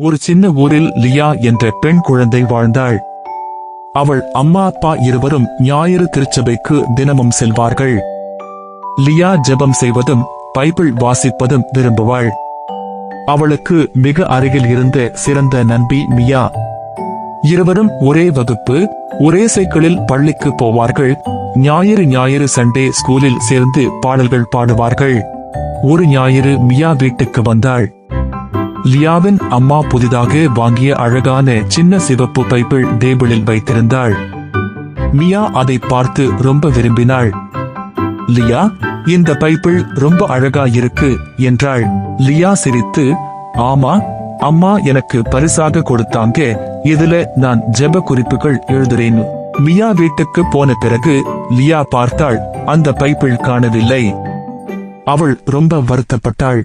ஒரு சின்ன ஊரில் லியா என்ற பெண் குழந்தை வாழ்ந்தாள். அவள் அம்மா அப்பா இருவரும் ஞாயிறு திருச்சபைக்கு தினமும் செல்வார்கள். லியா ஜெபம் செய்வதும் பைபிள் வாசிப்பதும் விரும்புவாள். அவளுக்கு மிக அருகில் இருந்த சிறந்த நண்பி மியா. இருவரும் ஒரே வகுப்பு, ஒரே சைக்கிளில் பள்ளிக்கு போவார்கள். ஞாயிறு சண்டே ஸ்கூலில் சேர்ந்து பாடல்கள் பாடுவார்கள். ஒரு ஞாயிறு மியா வீட்டுக்கு வந்தாள். லியாவின் அம்மா புதிதாக வாங்கிய அழகான சின்ன சிவப்பு பைபிள் டேபிளில் வைத்திருந்தாள். மியா அதை பார்த்து ரொம்ப விரும்பினாள். லியா, இந்த பைபிள் ரொம்ப அழகா இருக்கு என்றாள். லியா சிரித்து, ஆமா, அம்மா எனக்கு பரிசாக கொடுத்தாங்க, இதுல நான் ஜெப குறிப்புகள் எழுதுறேன். மியா வீட்டுக்கு போன பிறகு லியா பார்த்தாள், அந்த பைபிள் காணவில்லை. அவள் ரொம்ப வருத்தப்பட்டாள்.